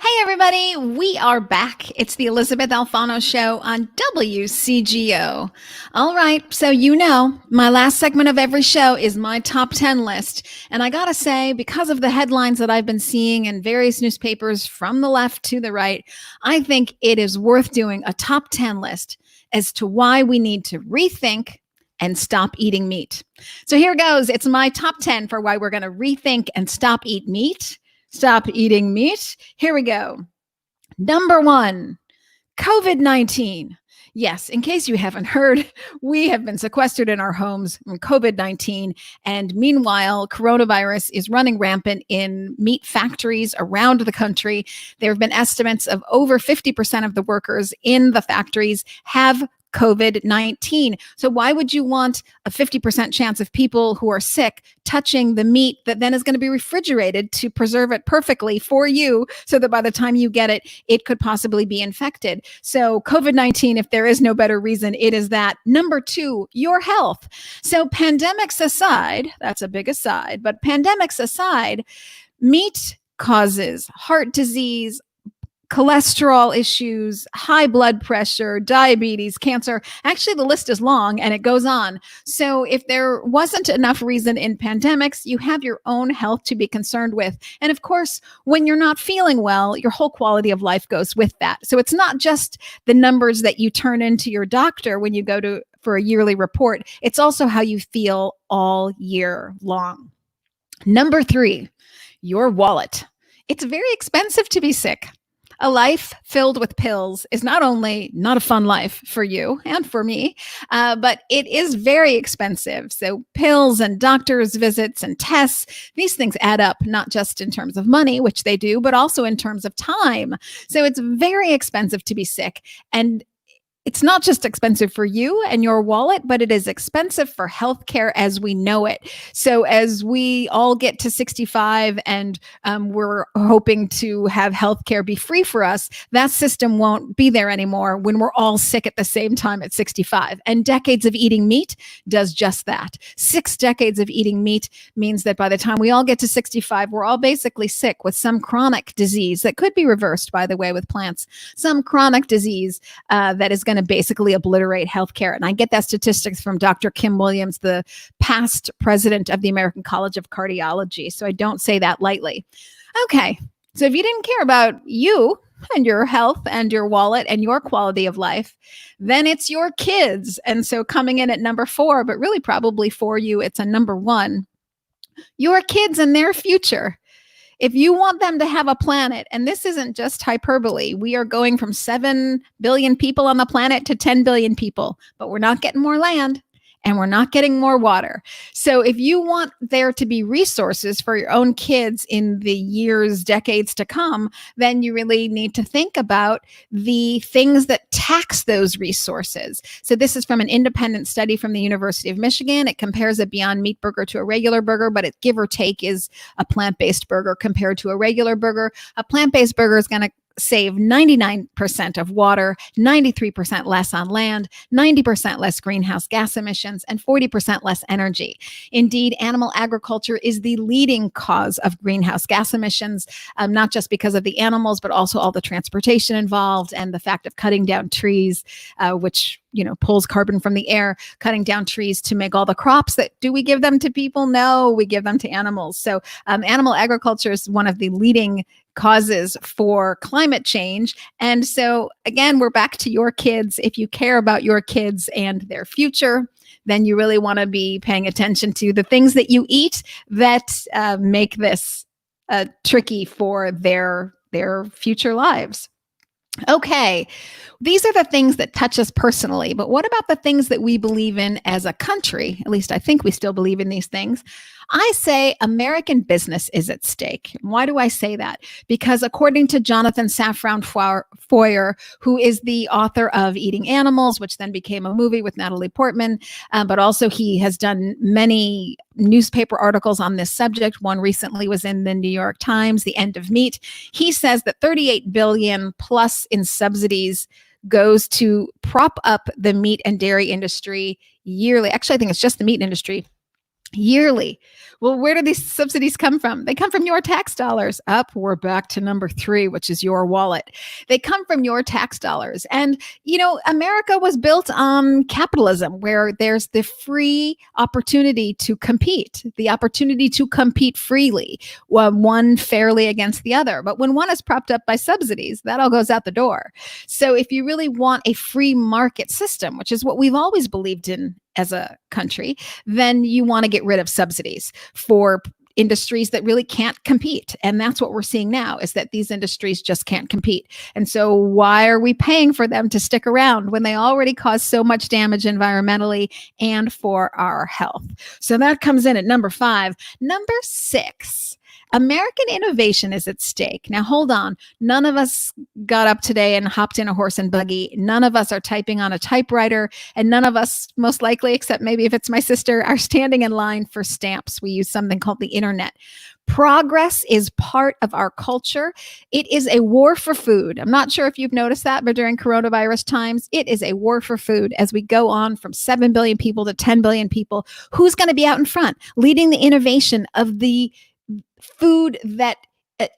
Hey, everybody, we are back. It's the Elysabeth Alfano show on WCGO. All right, so my last segment of every show is my top 10 list. And I gotta say, because of the headlines that I've been seeing in various newspapers from the left to the right, I think it is worth doing a top 10 list as to why we need to rethink and stop eating meat. So here goes. It's my top 10 for why we're going to rethink and stop eating meat. Here we go. Number 1, COVID-19. Yes, in case you haven't heard, we have been sequestered in our homes from COVID-19. And meanwhile, coronavirus is running rampant in meat factories around the country. There have been estimates of over 50% of the workers in the factories have COVID-19. So why would you want a 50% chance of people who are sick touching the meat that then is going to be refrigerated to preserve it perfectly for you so that by the time you get it, it could possibly be infected? So COVID-19, if there is no better reason, it is that. Number 2, your health. So pandemics aside, that's a big aside, but pandemics aside, meat causes heart disease, cholesterol issues, high blood pressure, diabetes, cancer. Actually, the list is long and it goes on. So if there wasn't enough reason in pandemics, you have your own health to be concerned with. And of course, when you're not feeling well, your whole quality of life goes with that. So it's not just the numbers that you turn into your doctor when you go for a yearly report. It's also how you feel all year long. Number 3, your wallet. It's very expensive to be sick. A life filled with pills is not only not a fun life for you and for me, but it is very expensive. So pills and doctor's visits and tests, these things add up, not just in terms of money, which they do, but also in terms of time. So it's very expensive to be sick. And it's not just expensive for you and your wallet, but it is expensive for healthcare as we know it. So as we all get to 65 and we're hoping to have healthcare be free for us, that system won't be there anymore when we're all sick at the same time at 65. And decades of eating meat does just that. 6 decades of eating meat means that by the time we all get to 65, we're all basically sick with some chronic disease that could be reversed, by the way, with plants, some chronic disease that is going to basically obliterate healthcare. And I get that statistics from Dr. Kim Williams, the past president of the American College of Cardiology. So I don't say that lightly. Okay, so if you didn't care about you and your health and your wallet and your quality of life, then it's your kids. And so coming in at number 4, but really probably for you, it's a number 1, your kids and their future. If you want them to have a planet, and this isn't just hyperbole, we are going from 7 billion people on the planet to 10 billion people, but we're not getting more land and we're not getting more water. So if you want there to be resources for your own kids in the years, decades to come, then you really need to think about the things that tax those resources. So this is from an independent study from the University of Michigan. It compares a Beyond Meat burger to a regular burger, but it give or take is a plant-based burger compared to a regular burger. A plant-based burger is going to save 99% of water, 93% less on land, 90% less greenhouse gas emissions, and 40% less energy. Indeed, animal agriculture is the leading cause of greenhouse gas emissions, not just because of the animals, but also all the transportation involved and the fact of cutting down trees, which pulls carbon from the air, cutting down trees to make all the crops that do we give them to people? No, we give them to animals. So animal agriculture is one of the leading causes for climate change. And so again, we're back to your kids. If you care about your kids and their future, then you really want to be paying attention to the things that you eat that make this tricky for their future lives. Okay, these are the things that touch us personally, but what about the things that we believe in as a country? At least I think we still believe in these things. I say American business is at stake. Why do I say that? Because according to Jonathan Safran Foer, who is the author of Eating Animals, which then became a movie with Natalie Portman, but also he has done many newspaper articles on this subject. One recently was in the New York Times, The End of Meat. He says that 38 billion plus in subsidies goes to prop up the meat and dairy industry yearly. Actually, I think it's just the meat industry. yearly. Well, where do these subsidies come from? They come from your tax dollars. Up, we're back to number 3, which is your wallet. They come from your tax dollars. And, America was built on capitalism, where there's the free opportunity to compete, the opportunity to compete freely, one fairly against the other. But when one is propped up by subsidies, that all goes out the door. So if you really want a free market system, which is what we've always believed in as a country, then you want to get rid of subsidies for industries that really can't compete. And that's what we're seeing now, is that these industries just can't compete. And so why are we paying for them to stick around when they already cause so much damage environmentally and for our health? So that comes in at number 5. Number 6. American innovation is at stake. Now, hold on. None of us got up today and hopped in a horse and buggy. None of us are typing on a typewriter. And none of us, most likely, except maybe if it's my sister, are standing in line for stamps. We use something called the internet. Progress is part of our culture. It is a war for food. I'm not sure if you've noticed that, but during coronavirus times, it is a war for food as we go on from 7 billion people to 10 billion people. Who's going to be out in front, leading the innovation of the food that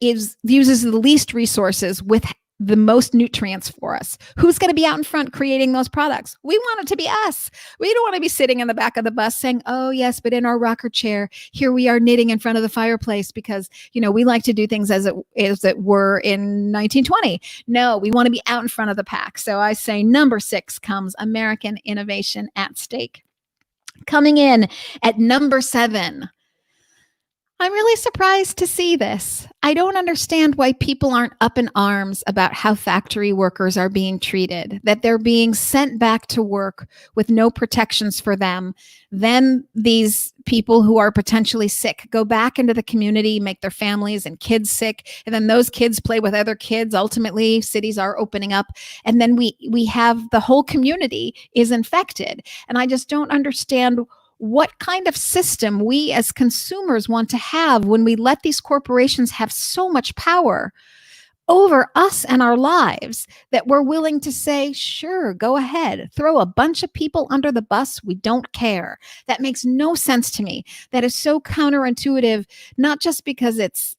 uses the least resources with the most nutrients for us? Who's going to be out in front creating those products? We want it to be us. We don't want to be sitting in the back of the bus saying, oh yes, but in our rocker chair, here we are knitting in front of the fireplace because, we like to do things as it were in 1920. No, we want to be out in front of the pack. So I say number 6 comes American innovation at stake. Coming in at number 7. I'm really surprised to see this. I don't understand why people aren't up in arms about how factory workers are being treated, that they're being sent back to work with no protections for them. Then these people who are potentially sick go back into the community, make their families and kids sick, and then those kids play with other kids. Ultimately, cities are opening up, and then we have the whole community is infected. And I just don't understand what kind of system we as consumers want to have when we let these corporations have so much power over us and our lives that we're willing to say, sure, go ahead, throw a bunch of people under the bus. We don't care. That makes no sense to me. That is so counterintuitive, not just because it's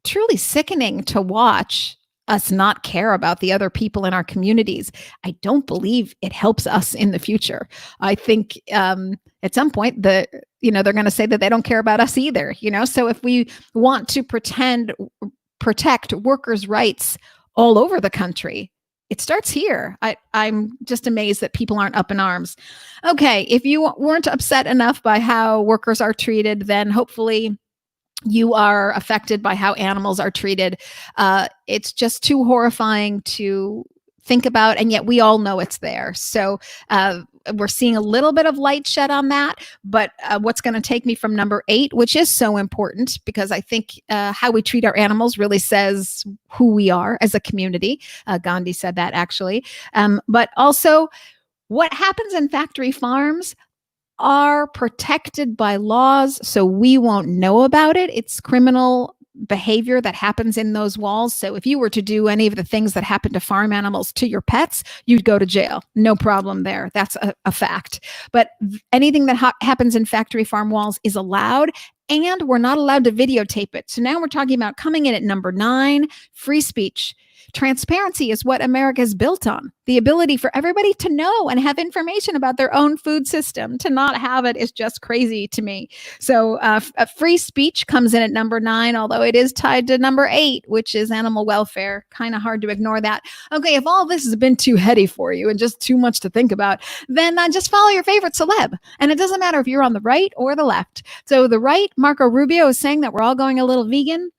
truly sickening to watch us not care about the other people in our communities. I don't believe it helps us in the future. I think at some point they're going to say that they don't care about us either. So if we want to protect workers' rights all over the country, it starts here. I'm just amazed that people aren't up in arms. Okay, if you weren't upset enough by how workers are treated, then hopefully you are affected by how animals are treated. It's just too horrifying to think about, and yet we all know it's there. So we're seeing a little bit of light shed on that, but what's going to take me from number 8, which is so important because I think how we treat our animals really says who we are as a community. Gandhi said that actually. But also what happens in factory farms are protected by laws, so we won't know about it. It's criminal behavior that happens in those walls. So if you were to do any of the things that happen to farm animals to your pets, you'd go to jail. No problem there. That's a fact. But anything that happens in factory farm walls is allowed, and we're not allowed to videotape it. So now we're talking about coming in at number 9, free speech. Transparency is what America is built on. The ability for everybody to know and have information about their own food system. To not have it is just crazy to me. So free speech comes in at number 9, although it is tied to number 8, which is animal welfare. Kind of hard to ignore that. Okay, if all this has been too heady for you and just too much to think about, then just follow your favorite celeb. And it doesn't matter if you're on the right or the left. So the right, Marco Rubio, is saying that we're all going a little vegan.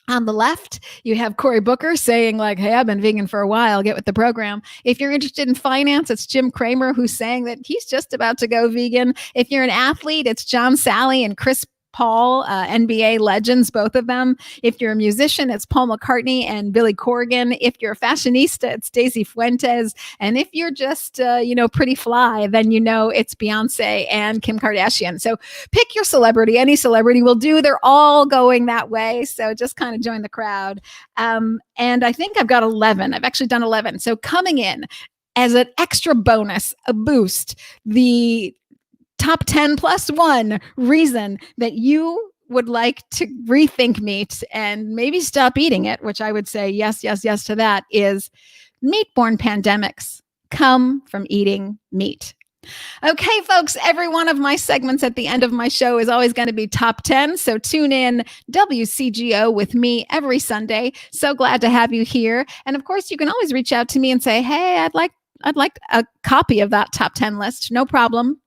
On the left, you have Cory Booker saying like, hey, I've been vegan for a while, get with the program. If you're interested in finance, it's Jim Cramer who's saying that he's just about to go vegan. If you're an athlete, it's John Sally and Chris Paul, NBA legends, both of them. If you're a musician, it's Paul McCartney and Billy Corgan. If you're a fashionista, it's Daisy Fuentes. And if you're just, pretty fly, then it's Beyonce and Kim Kardashian. So pick your celebrity. Any celebrity will do. They're all going that way. So just kind of join the crowd. And I think I've got 11. I've actually done 11. So coming in as an extra bonus, a boost, the top 10 plus one reason that you would like to rethink meat and maybe stop eating it, which I would say yes, yes, yes to that, is meat-borne pandemics come from eating meat. Okay, folks, every one of my segments at the end of my show is always going to be top 10. So tune in WCGO with me every Sunday. So glad to have you here. And of course, you can always reach out to me and say, hey, I'd like a copy of that top 10 list. No problem.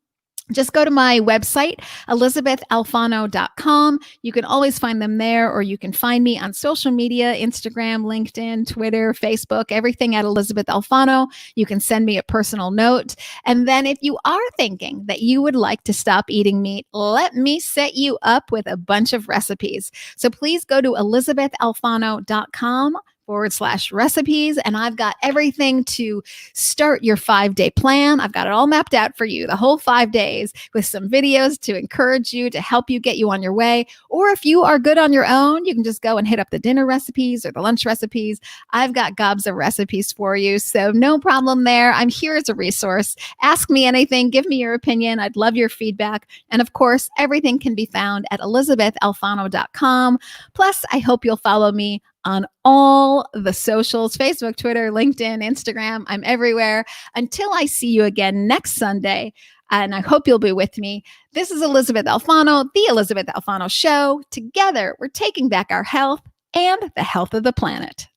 Just go to my website, ElysabethAlfano.com. You can always find them there, or you can find me on social media, Instagram, LinkedIn, Twitter, Facebook, everything at Elysabeth Alfano. You can send me a personal note. And then if you are thinking that you would like to stop eating meat, let me set you up with a bunch of recipes. So please go to ElysabethAlfano.com/recipes. And I've got everything to start your 5-day plan. I've got it all mapped out for you, the whole 5 days, with some videos to encourage you, to help you get you on your way. Or if you are good on your own, you can just go and hit up the dinner recipes or the lunch recipes. I've got gobs of recipes for you. So no problem there. I'm here as a resource. Ask me anything. Give me your opinion. I'd love your feedback. And of course, everything can be found at ElysabethAlfano.com. Plus, I hope you'll follow me on all the socials, Facebook, Twitter, LinkedIn, Instagram. I'm everywhere. Until I see you again next Sunday, and I hope you'll be with me. This is Elysabeth Alfano, The Elysabeth Alfano Show. Together, we're taking back our health and the health of the planet.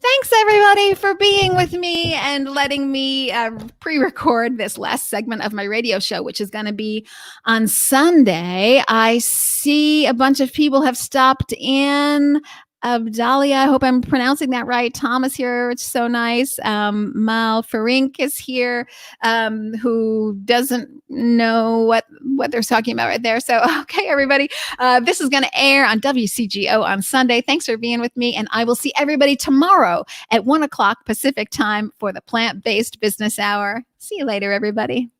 Thanks, everybody, for being with me and letting me pre-record this last segment of my radio show, which is going to be on Sunday. I see a bunch of people have stopped in. Abdalia, I hope I'm pronouncing that right. Tom is here, which is so nice. Mal Farink is here, who doesn't know what they're talking about right there. So, okay, everybody, this is going to air on WCGO on Sunday. Thanks for being with me, and I will see everybody tomorrow at 1 o'clock Pacific time for the Plant-Based Business Hour. See you later, everybody.